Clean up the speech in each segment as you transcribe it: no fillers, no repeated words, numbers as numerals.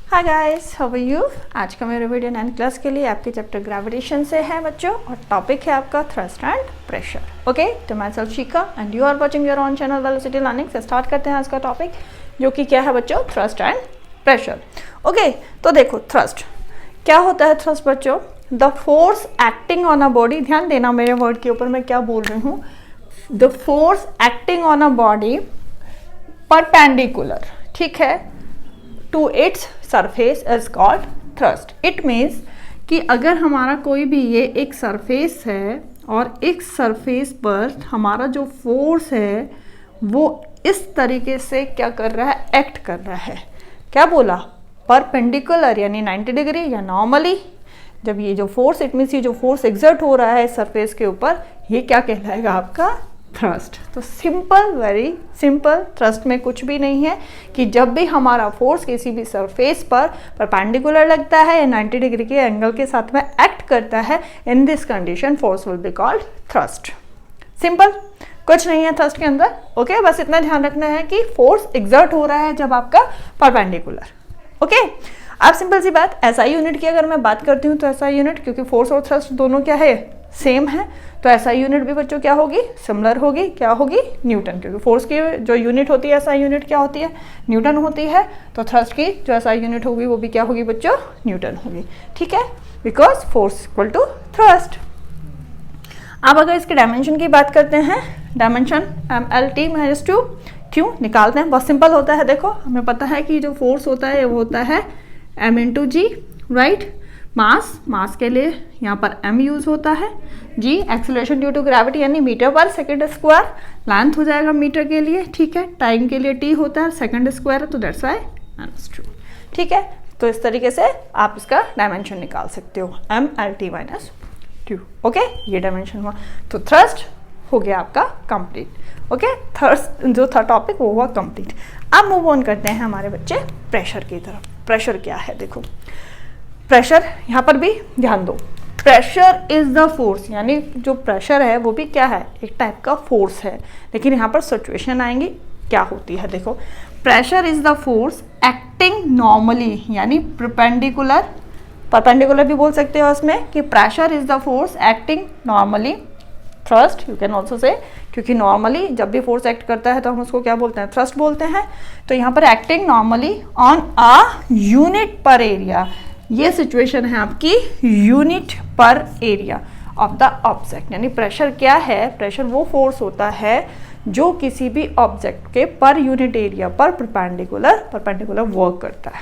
Hi guys, how are you. आज का मेरा वीडियो 9th क्लास के लिए आपके चैप्टर ग्रेविटेशन से है बच्चों, और टॉपिक है आपका थ्रस्ट एंड प्रेशर। ओके, तो myself Shikha and you are watching your own channel Velocity Learning. से स्टार्ट करते हैं आज का टॉपिक, जो कि क्या है बच्चों, थ्रस्ट एंड प्रेशर। ओके, तो देखो थ्रस्ट क्या होता है। थ्रस्ट बच्चों the force acting on a body, ध्यान देना मेरे वर्ड के ऊपर मैं क्या बोल रही हूँ। The force acting on a body perpendicular, ठीक है, to its surface is called thrust. It means कि अगर हमारा कोई भी ये एक सरफेस है और एक सरफेस पर हमारा जो फोर्स है वो इस तरीके से क्या कर रहा है, एक्ट कर रहा है। क्या बोला, परपेंडिकुलर यानी 90 डिग्री या नॉर्मली। जब ये जो फोर्स, इट मीन्स ये जो फोर्स एग्जर्ट हो रहा है सरफेस के ऊपर, ये क्या कहलाएगा आपका थ्रस्ट। तो सिंपल, वेरी सिंपल। थ्रस्ट में कुछ भी नहीं है कि जब भी हमारा फोर्स किसी भी सरफेस पर परपेंडिकुलर लगता है या 90 डिग्री के एंगल के साथ में एक्ट करता है, in this condition force will be called thrust. Simple, कुछ नहीं है थ्रस्ट के अंदर। ओके, बस इतना ध्यान रखना है कि फोर्स एग्जर्ट हो रहा है जब आपका परपेंडिकुलर। ओके, अब सिंपल सी बात, एसआई यूनिट की अगर मैं बात करती हूँ तो एसआई यूनिट, क्योंकि फोर्स और थ्रस्ट दोनों क्या है, सेम है, तो एसआई यूनिट भी बच्चों क्या होगी, सिमिलर होगी। क्या होगी, न्यूटन, क्योंकि फोर्स की जो यूनिट होती है एसआई यूनिट क्या होती है, न्यूटन होती है। तो थ्रस्ट की जो एसआई यूनिट होगी वो भी क्या होगी बच्चों, न्यूटन होगी। ठीक है, because force equal to thrust. अब अगर इसके डायमेंशन की बात करते हैं, डायमेंशन mL/T-2 क्यों निकालते हैं, बहुत सिंपल होता है। देखो हमें पता है कि जो फोर्स होता है वो होता है m/g, राइट। मास के लिए यहाँ पर m यूज होता है, g acceleration due to gravity यानी मीटर पर सेकंड स्क्वायर, लेंथ हो जाएगा मीटर के लिए, ठीक है। टाइम के लिए t होता है, सेकंड स्क्वायर है, तो दैट्स वाई -2। ठीक है, तो इस तरीके से आप इसका डायमेंशन निकाल सकते हो, mL/T-2। ओके, ये डायमेंशन हुआ। तो थ्रस्ट हो गया आपका कंप्लीट। ओके, थर्स्ट जो था टॉपिक वो हुआ कंप्लीट। अब मूव ऑन करते हैं हमारे बच्चे प्रेशर की तरफ। प्रेशर क्या है, देखो प्रेशर यहाँ पर भी ध्यान दो। प्रेशर इज द फोर्स, यानी जो प्रेशर है वो भी क्या है, एक टाइप का फोर्स है। लेकिन यहाँ पर सिचुएशन आएंगी क्या होती है, देखो pressure is the force acting normally, यानी परपेंडिकुलर भी बोल सकते हो उसमें, कि pressure is the force acting normally. Thrust you can also say, क्योंकि नॉर्मली जब भी फोर्स एक्ट करता है तो हम उसको क्या बोलते हैं, थ्रस्ट बोलते हैं। तो यहाँ पर acting normally on a unit पर एरिया, ये सिचुएशन है आपकी यूनिट पर एरिया ऑफ द ऑब्जेक्ट। यानी प्रेशर क्या है, प्रेशर वो फोर्स होता है जो किसी भी ऑब्जेक्ट के पर यूनिट एरिया पर परपेंडिकुलर वर्क करता है।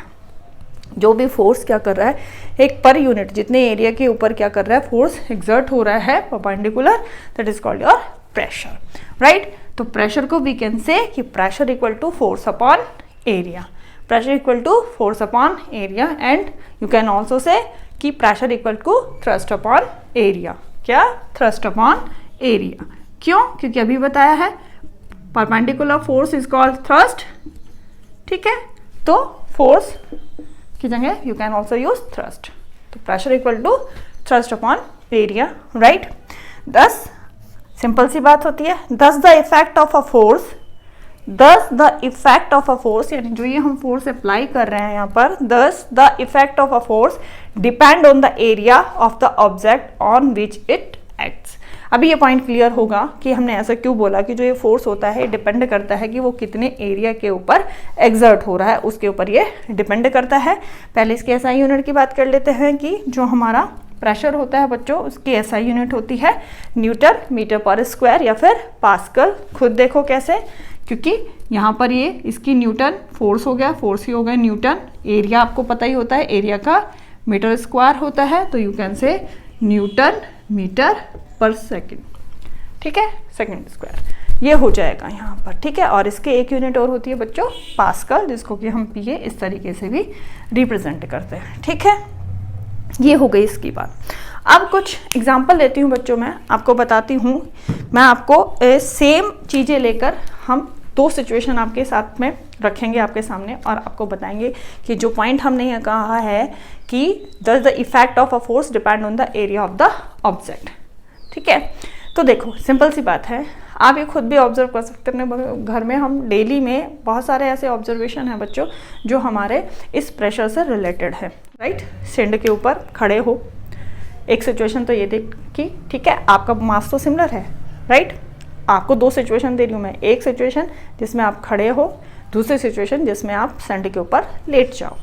जो भी फोर्स क्या कर रहा है, एक पर यूनिट जितने एरिया के ऊपर क्या कर रहा है, फोर्स एग्जर्ट हो रहा है perpendicular, that is called your pressure, right. तो प्रेशर को वी कैन से कि pressure equal to force upon area, pressure equal to force upon area, and you can also say कि pressure equal to thrust upon area। क्या, thrust upon area। क्यों, क्योंकि अभी बताया है perpendicular force is called thrust, ठीक है। तो force की जगह you can also use thrust। तो pressure equal to thrust upon area, right। thus simple सी बात होती है, thus the effect of a force, thus the effect of a force, यानी जो ये हम फोर्स अप्लाई कर रहे हैं यहाँ पर, thus the effect of a force depend on the area of the object on which it acts। अभी ये पॉइंट क्लियर होगा कि हमने ऐसा क्यों बोला कि जो ये फोर्स होता है डिपेंड करता है कि वो कितने एरिया के ऊपर एग्जर्ट हो रहा है, उसके ऊपर ये डिपेंड करता है। पहले इसके एसआई यूनिट की बात कर लेते हैं कि जो हमारा प्रेशर होता है बच्चों, उसकी एसआई यूनिट होती है न्यूटन मीटर पर स्क्वायर या फिर पास्कल। खुद देखो कैसे, क्योंकि यहाँ पर ये इसकी न्यूटन फोर्स हो गया, फोर्स ही हो गया न्यूटन। एरिया आपको पता ही होता है, एरिया का मीटर स्क्वायर होता है, तो you can say newton metre पर सेकंड, ठीक है, सेकंड स्क्वायर, ये हो जाएगा यहाँ पर, ठीक है। और इसके एक यूनिट और होती है बच्चों पास्कल, जिसको कि हम पीए इस तरीके से भी रिप्रेजेंट करते हैं, ठीक है। ये हो गई इसकी बात। अब कुछ एग्जाम्पल लेती हूँ बच्चों, मैं आपको बताती हूँ। मैं आपको सेम चीज़ें लेकर हम दो सिचुएशन आपके साथ में रखेंगे आपके सामने, और आपको बताएंगे कि जो पॉइंट हमने यहाँ कहा है कि does the effect of a force depend on the area of the object, ठीक है। तो देखो सिंपल सी बात है, आप ये खुद भी ऑब्जर्व कर सकते हैं अपने घर में। हम डेली में बहुत सारे ऐसे ऑब्जर्वेशन हैं बच्चों जो हमारे इस प्रेशर से रिलेटेड है, राइट। सैंड के ऊपर खड़े हो, एक सिचुएशन तो ये देख कि ठीक है आपका मास तो सिमिलर है, राइट। आपको दो सिचुएशन दे रही हूँ मैं, एक सिचुएशन जिसमें आप खड़े हो, दूसरी सिचुएशन जिसमें आप सैंड के ऊपर लेट जाओ,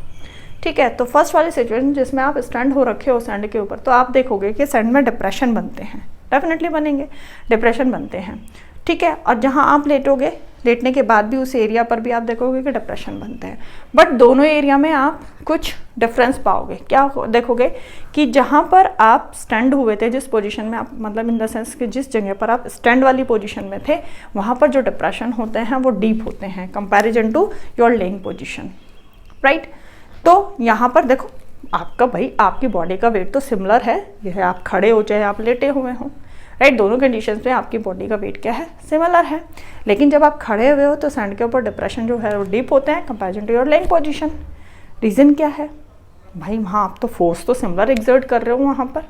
ठीक है। तो फर्स्ट वाली सिचुएशन जिसमें आप स्टैंड हो रखे हो सैंड के ऊपर, तो आप देखोगे कि सैंड में डिप्रेशन बनते हैं, डेफिनेटली बनेंगे, डिप्रेशन बनते हैं, ठीक है। और जहाँ आप लेटोगे, लेटने के बाद भी उस एरिया पर भी आप देखोगे कि डिप्रेशन बनते हैं। बट दोनों एरिया में आप कुछ डिफरेंस पाओगे। क्या देखोगे कि जहाँ पर आप स्टैंड हुए थे, जिस पोजीशन में आप, मतलब इन द सेंस कि जिस जगह पर आप स्टैंड वाली पोजीशन में थे, वहाँ पर जो डिप्रेशन होते हैं वो डीप होते हैं comparison to your lying position, right. तो यहाँ पर देखो आपका भाई आपकी बॉडी का वेट तो सिमिलर है, यह आप खड़े हो चाहे आप लेटे हुए हो, राइट। दोनों कंडीशंस में आपकी बॉडी का वेट क्या है, सिमिलर है। लेकिन जब आप खड़े हुए हो तो सैंड के ऊपर डिप्रेशन जो है वो डीप होते हैं comparison to your lying position. Reason क्या है भाई, वहाँ आप तो फोर्स तो सिमिलर एक्सर्ट कर रहे हो वहाँ पर,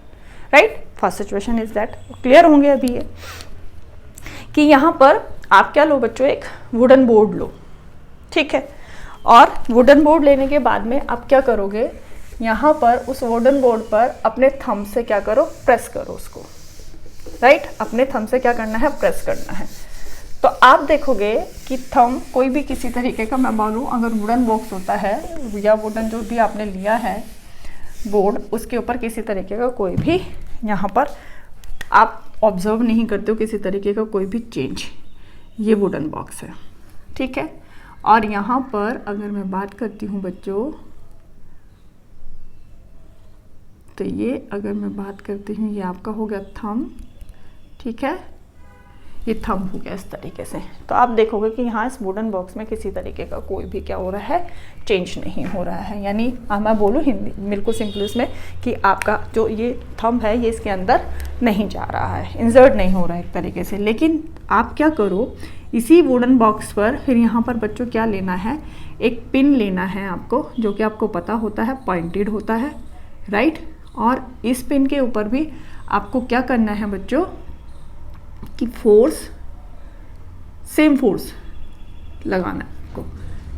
right. First situation is that. Clear होंगे अभी ये कि यहाँ पर आप क्या लो बच्चों, एक वुडन बोर्ड लो, ठीक है। और वुडन बोर्ड लेने के बाद में आप क्या करोगे, यहाँ पर उस वुडन बोर्ड पर अपने थंब से क्या करो, प्रेस करो उसको, राइट। अपने थंब से क्या करना है, प्रेस करना है। तो आप देखोगे कि थंब कोई भी किसी तरीके का, मैं बोलूँ अगर वुडन बॉक्स होता है या वुडन जो भी आपने लिया है बोर्ड, उसके ऊपर किसी तरीके का कोई भी यहाँ पर आप ऑब्जर्व नहीं करते हो किसी तरीके का कोई भी चेंज। ये वुडन बॉक्स है, ठीक है। और यहाँ पर अगर मैं बात करती हूँ बच्चों, तो ये अगर मैं बात करती हूँ, ये आपका हो गया थंब, ठीक है। ये थंब हो गया इस तरीके से। तो आप देखोगे कि यहाँ इस वुडन बॉक्स में किसी तरीके का कोई भी क्या हो रहा है, चेंज नहीं हो रहा है। यानी मैं बोलूँ हिंदी बिल्कुल सिंपल इसमें कि आपका जो ये थंब है ये इसके अंदर नहीं जा रहा है, इंसर्ट नहीं हो रहा है एक तरीके से। लेकिन आप क्या करो, इसी वुडन बॉक्स पर फिर यहाँ पर बच्चों क्या लेना है, एक पिन लेना है आपको, जो कि आपको पता होता है पॉइंटेड होता है, राइट। और इस पिन के ऊपर भी आपको क्या करना है बच्चों कि फोर्स, सेम फोर्स लगाना है आपको।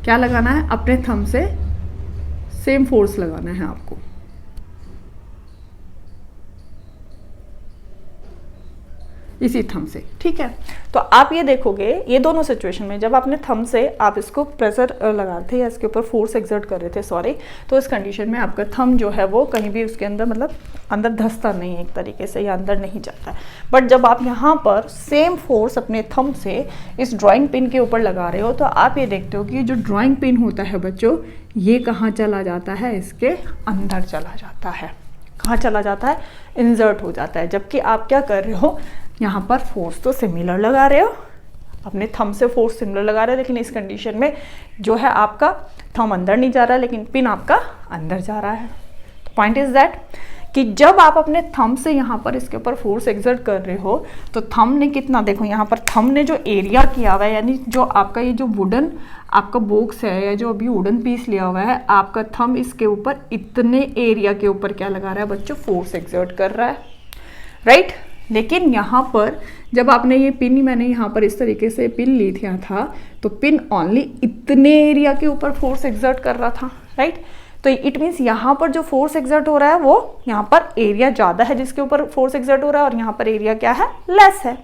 क्या लगाना है, अपने थंब से सेम फोर्स लगाना है आपको, इसी थंब से, ठीक है। तो आप ये देखोगे ये दोनों सिचुएशन में जब आपने थंब से आप इसको प्रेशर लगा रहे थे या इसके ऊपर फोर्स एक्सर्ट कर रहे थे, सॉरी, तो इस कंडीशन में आपका थंब जो है वो कहीं भी उसके अंदर, मतलब अंदर धंसता नहीं है एक तरीके से, या अंदर नहीं जाता है। बट जब आप यहाँ पर सेम फोर्स अपने थंब से इस ड्राइंग पिन के ऊपर लगा रहे हो, तो आप ये देखते हो कि जो ड्राइंग पिन होता है बच्चों, ये कहाँ चला जाता है, इसके अंदर चला जाता है। कहाँ चला जाता है, इंसर्ट हो जाता है। जबकि आप क्या कर रहे हो, यहाँ पर फोर्स तो सिमिलर लगा रहे हो, अपने थंब से फोर्स सिमिलर लगा रहे हो, लेकिन इस कंडीशन में जो है आपका थंब अंदर नहीं जा रहा है, लेकिन पिन आपका अंदर जा रहा है। पॉइंट इज दैट कि जब आप अपने थंब से यहाँ पर इसके ऊपर फोर्स एक्सर्ट कर रहे हो, तो थंब ने कितना, देखो यहाँ पर थंब ने जो एरिया किया हुआ है, यानी जो आपका ये जो वुडन आपका बॉक्स है या जो अभी वुडन पीस लिया हुआ है, आपका थंब इसके ऊपर इतने एरिया के ऊपर क्या लगा रहा है बच्चों, फोर्स एक्सर्ट कर रहा है, राइट। लेकिन यहाँ पर जब आपने ये पिन, मैंने यहाँ पर इस तरीके से पिन ली था, तो पिन ओनली इतने एरिया के ऊपर फोर्स एक्सर्ट कर रहा था, राइट। तो इट मीन्स यहाँ पर जो फोर्स एक्सर्ट हो रहा है वो यहाँ पर एरिया ज़्यादा है जिसके ऊपर फोर्स एक्सर्ट हो रहा है, और यहाँ पर एरिया क्या है, लेस है,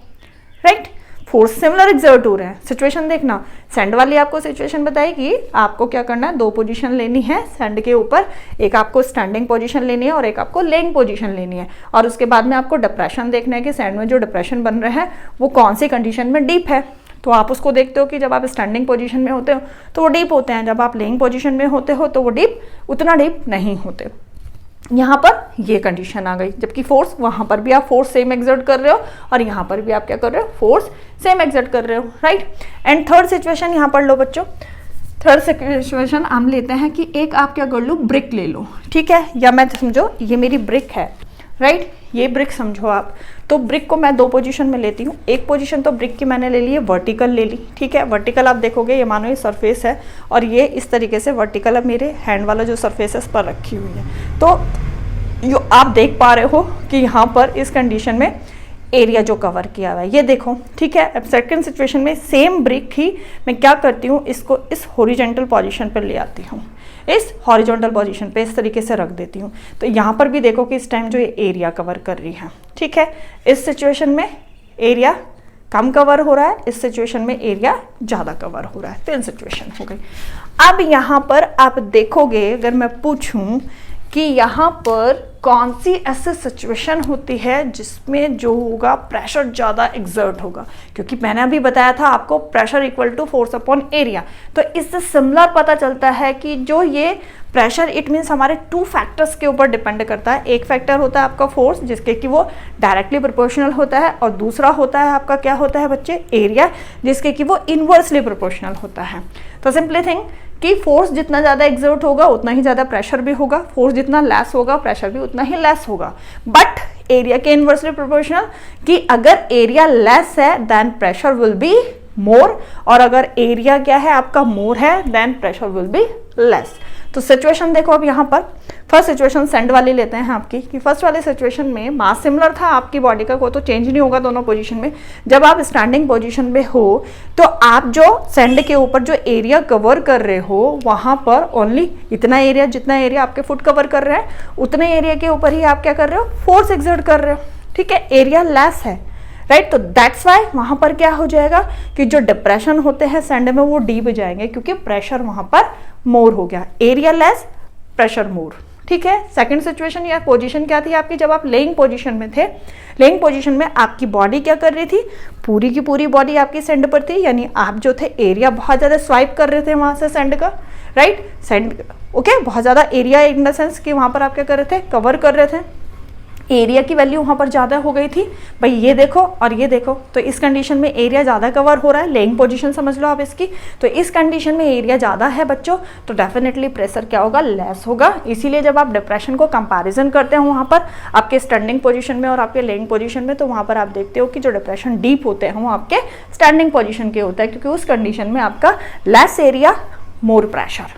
राइट। फोर्स सिमिलर एक्सर्ट हो रहे हैं। सिचुएशन देखना, सैंड वाली आपको सिचुएशन बताई कि आपको क्या करना है, दो पोजीशन लेनी है सैंड के ऊपर, एक आपको स्टैंडिंग पोजीशन लेनी है और एक आपको लेइंग पोजीशन लेनी है। और उसके बाद में आपको डिप्रेशन देखना है कि सैंड में जो डिप्रेशन बन रहे हैं वो कौन सी कंडीशन में डीप है। तो आप उसको देखते हो कि जब आप स्टैंडिंग पोजीशन में होते हो तो वो डीप होते हैं, जब आप लेइंग पोजीशन में होते हो तो वो उतना डीप नहीं होते। यहाँ पर ये कंडीशन आ गई, जबकि फोर्स वहाँ पर भी आप फोर्स सेम एक्सर्ट कर रहे हो और यहाँ पर भी आप क्या कर रहे हो, फोर्स सेम एक्सर्ट कर रहे हो, राइट। एंड थर्ड सिचुएशन यहाँ पर लो बच्चों, थर्ड सिचुएशन हम लेते हैं कि एक आप क्या कर लो, ब्रिक ले लो, ठीक है। या मैं समझो ये मेरी ब्रिक है, राइट, ये ब्रिक समझो आप। तो ब्रिक को मैं दो पोजीशन में लेती हूँ। एक पोजीशन तो ब्रिक की मैंने ले ली है, वर्टिकल ले ली, ठीक है। वर्टिकल आप देखोगे ये मानो ये सरफेस है और ये इस तरीके से वर्टिकल अब मेरे हैंड वाला जो सरफेस है इस पर रखी हुई है। तो जो आप देख पा रहे हो कि यहाँ पर इस कंडीशन में एरिया जो कवर किया हुआ है, ये देखो, ठीक है। अब सेकंड सिचुएशन में सेम ब्रिक ही मैं क्या करती हूँ, इसको इस हॉरिजॉन्टल पोजीशन पर ले आती हूँ, इस हॉरिजॉन्टल पोजीशन पे इस तरीके से रख देती हूँ। तो यहाँ पर भी देखो कि इस टाइम जो ये एरिया कवर कर रही है, ठीक है। इस सिचुएशन में एरिया कम कवर हो रहा है, इस सिचुएशन में एरिया ज़्यादा कवर हो रहा है। तीन सिचुएशन हो गई। अब यहाँ पर आप देखोगे, अगर मैं पूछूं कि यहाँ पर कौन सी ऐसी सिचुएशन होती है जिसमें जो होगा प्रेशर ज़्यादा एक्सर्ट होगा, क्योंकि मैंने अभी बताया था आपको pressure equal to force upon area. तो इससे सिमिलर पता चलता है कि जो ये प्रेशर, इट मीन्स हमारे टू फैक्टर्स के ऊपर डिपेंड करता है। एक फैक्टर होता है आपका फोर्स, जिसके कि वो डायरेक्टली प्रोपोर्शनल होता है, और दूसरा होता है आपका क्या होता है बच्चे, एरिया, जिसके कि वो इन्वर्सली प्रोपोर्शनल होता है। तो सिंपली थिंक कि फोर्स जितना ज़्यादा एक्सर्ट होगा उतना ही ज़्यादा प्रेशर भी होगा, फोर्स जितना लेस होगा प्रेशर भी उतना ही लेस होगा, बट एरिया के इन्वर्सली प्रोपोर्शनल, कि अगर एरिया लेस है then pressure will be more, और अगर एरिया क्या है आपका मोर है then pressure will be less. तो सिचुएशन देखो अब यहाँ पर फर्स्ट सिचुएशन सेंड वाली लेते हैं आपकी, कि फर्स्ट वाले सिचुएशन में मास सिमिलर था आपकी बॉडी का, को तो चेंज नहीं होगा दोनों पोजीशन में। जब आप स्टैंडिंग पोजीशन में हो तो आप जो सेंड के ऊपर जो एरिया कवर कर रहे हो वहाँ पर ओनली इतना एरिया, जितना एरिया आपके फुट कवर कर रहे हैं उतने एरिया के ऊपर ही आप क्या कर रहे हो, फोर्स एक्सर्ट कर रहे हो, ठीक है। एरिया लेस है, राइट। तो दैट्स वाई वहाँ पर क्या हो जाएगा कि जो डिप्रेशन होते हैं सैंड में वो डीप जाएंगे, क्योंकि प्रेशर वहाँ पर मोर हो गया, एरिया लेस प्रेशर मोर, ठीक है। सेकंड सिचुएशन या पोजीशन क्या थी आपकी, जब आप लेइंग पोजीशन में थे, लेइंग पोजीशन में आपकी बॉडी क्या कर रही थी, पूरी की पूरी बॉडी आपकी सेंड पर थी, यानी आप जो थे एरिया बहुत ज़्यादा स्वाइप कर रहे थे वहाँ से सेंड का, राइट, सेंड, ओके, बहुत ज़्यादा एरिया इन द सेंस कि वहाँ पर आप क्या कर रहे थे, कवर कर रहे थे, एरिया की वैल्यू वहाँ पर ज़्यादा हो गई थी भाई, ये देखो और ये देखो। तो इस कंडीशन में एरिया ज़्यादा कवर हो रहा है, लेइंग पोजीशन समझ लो आप इसकी। तो इस कंडीशन में एरिया ज़्यादा है बच्चों, तो डेफिनेटली प्रेशर क्या होगा, लेस होगा। इसीलिए जब आप डिप्रेशन को कंपैरिजन करते हैं वहाँ पर आपके स्टैंडिंग पोजीशन में और आपके लेइंग पोजीशन में, तो वहाँ पर आप देखते हो कि जो डिप्रेशन डीप होते हैं वो आपके स्टैंडिंग पोजीशन के होता है, क्योंकि उस कंडीशन में आपका less area more pressure,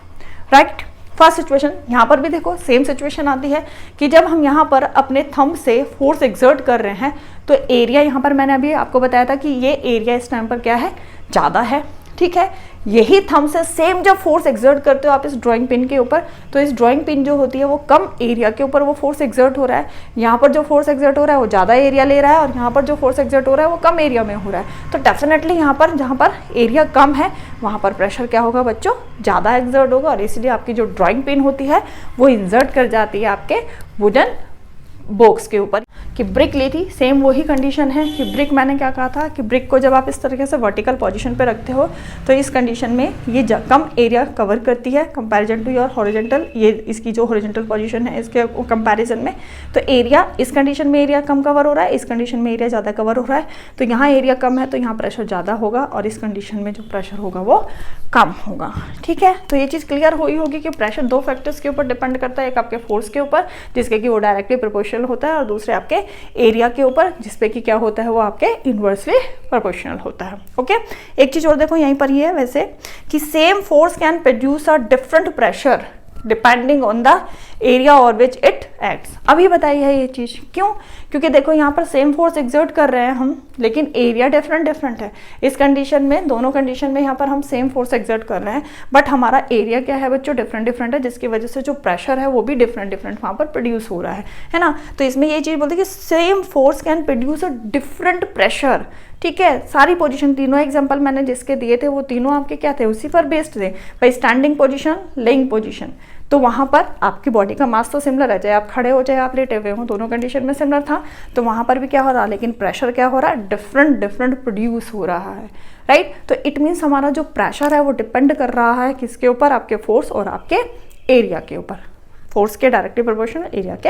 right. First situation यहाँ पर भी देखो सेम सिचुएशन आती है कि जब हम यहाँ पर अपने थंब से फोर्स एक्सर्ट कर रहे हैं तो एरिया यहाँ पर मैंने अभी आपको बताया था कि ये एरिया इस टाइम पर क्या है, ज़्यादा है, ठीक है। यही थंब से सेम जब फोर्स एक्सर्ट करते हो आप इस ड्राइंग पिन के ऊपर, तो इस ड्राइंग पिन जो होती है वो कम एरिया के ऊपर वो फोर्स एक्सर्ट हो रहा है, यहाँ पर जो फोर्स एक्सर्ट हो रहा है वो ज़्यादा एरिया ले रहा है, और यहाँ पर जो फोर्स एक्सर्ट हो रहा है वो कम एरिया में हो रहा है। तो डेफिनेटली यहाँ पर जहाँ पर एरिया कम है वहाँ पर प्रेशर क्या होगा बच्चों, ज़्यादा एक्सर्ट होगा, और इसलिए आपकी जो ड्राइंग पिन होती है वो इंसर्ट कर जाती है आपके वुडन बॉक्स के ऊपर। कि ब्रिक ली थी, सेम वही कंडीशन है कि ब्रिक, मैंने क्या कहा था कि ब्रिक को जब आप इस तरीके से वर्टिकल पोजीशन पे रखते हो तो इस कंडीशन में ये कम एरिया कवर करती है कंपैरिजन टू योर हॉरिजॉन्टल, ये इसकी जो हॉरिजॉन्टल पोजीशन है इसके कंपैरिजन में। तो एरिया इस कंडीशन में एरिया कम कवर हो रहा है, इस कंडीशन में एरिया ज़्यादा कवर हो रहा है। तो यहाँ एरिया कम है तो यहाँ प्रेशर ज़्यादा होगा, और इस कंडीशन में जो प्रेशर होगा वो कम होगा, ठीक है। तो ये चीज़ क्लियर हुई होगी कि प्रेशर दो फैक्टर्स के ऊपर डिपेंड करता है, एक आपके फोर्स के ऊपर जिसके कि वो डायरेक्टली प्रोपोर्शनल होता है, और दूसरे आपके एरिया के ऊपर जिसपे कि क्या होता है वो आपके इन्वर्सली प्रोपोर्शनल होता है, ओके। एक चीज और देखो यहीं पर ये है वैसे कि same force can produce a different pressure depending on the area और विच इट एक्ट्स। अभी बताई है ये चीज़ क्यों, क्योंकि देखो यहाँ पर सेम फोर्स एक्सर्ट कर रहे हैं हम, लेकिन एरिया डिफरेंट है। इस कंडीशन में, दोनों कंडीशन में यहाँ पर हम सेम फोर्स एक्सर्ट कर रहे हैं, बट हमारा एरिया क्या है बच्चों, डिफरेंट है, जिसकी वजह से जो प्रेशर है वो भी डिफरेंट वहाँ पर प्रोड्यूस हो रहा है ना। तो इसमें ये चीज़ बोलते हैं कि same force can produce a different pressure, ठीक है। सारी पोजीशन, तीनों एग्जांपल मैंने जिसके दिए थे वो तीनों आपके क्या थे, उसी पर बेस्ड थे भाई, स्टैंडिंग पोजीशन, लेइंग पोजीशन। तो वहाँ पर आपकी बॉडी का मास तो सिमिलर है, चाहे आप खड़े हो चाहे आप लेटे हुए हो, दोनों कंडीशन में सिमिलर था। तो वहाँ पर भी क्या हो रहा है, लेकिन प्रेशर क्या हो रहा है, डिफरेंट प्रोड्यूस हो रहा है, राइट। तो इट मीन्स हमारा जो प्रेशर है वो डिपेंड कर रहा है किसके ऊपर, आपके फोर्स और आपके एरिया के ऊपर। फोर्स के डायरेक्टली प्रोपोर्शनल, एरिया के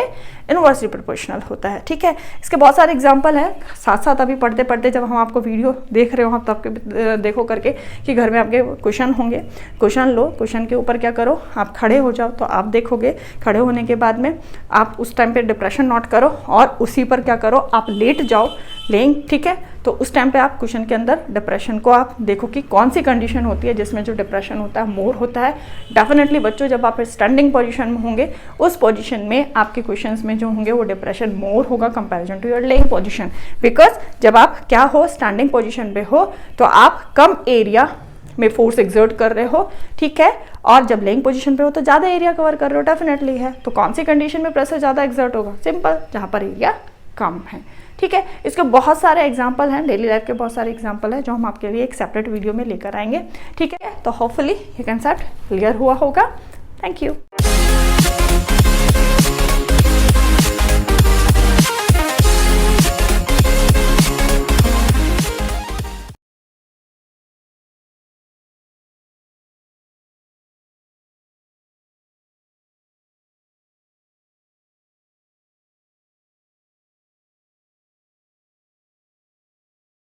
इनवर्सली प्रोपोर्शनल होता है, ठीक है। इसके बहुत सारे एग्जांपल हैं, साथ साथ अभी पढ़ते पढ़ते जब हम आपको वीडियो देख रहे हो तब के देखो करके कि घर में आपके क्वेश्चन होंगे, क्वेश्चन लो, क्वेश्चन के ऊपर क्या करो, आप खड़े हो जाओ। तो आप देखोगे खड़े होने के बाद में आप उस टाइम पे डिप्रेशन नोट करो और उसी पर क्या करो, आप लेट जाओ, लेइंग, ठीक है। तो उस टाइम पे आप क्वेश्चन के अंदर डिप्रेशन को आप देखो कि कौन सी कंडीशन होती है जिसमें जो डिप्रेशन होता है मोर होता है। डेफिनेटली बच्चों जब आप स्टैंडिंग पोजीशन में होंगे उस पोजीशन में आपके क्वेश्चंस में जो होंगे वो डिप्रेशन मोर होगा comparison to your lying position, because जब आप क्या हो स्टैंडिंग पोजीशन पे हो तो आप कम एरिया में फोर्स एक्सर्ट कर रहे हो, ठीक है, और जब लेइंग पोजीशन पे हो तो ज़्यादा एरिया कवर कर रहे हो, डेफिनेटली है। तो कौन सी कंडीशन में प्रेशर ज़्यादा एक्सर्ट होगा? सिंपल, जहाँ पर एरिया कम है, ठीक है। इसके बहुत सारे एग्जाम्पल हैं, डेली लाइफ के बहुत सारे एग्जाम्पल हैं जो हम आपके लिए एक सेपरेट वीडियो में लेकर आएंगे, ठीक है। तो होपफुली ये कंसेप्ट क्लियर हुआ होगा। Thank you.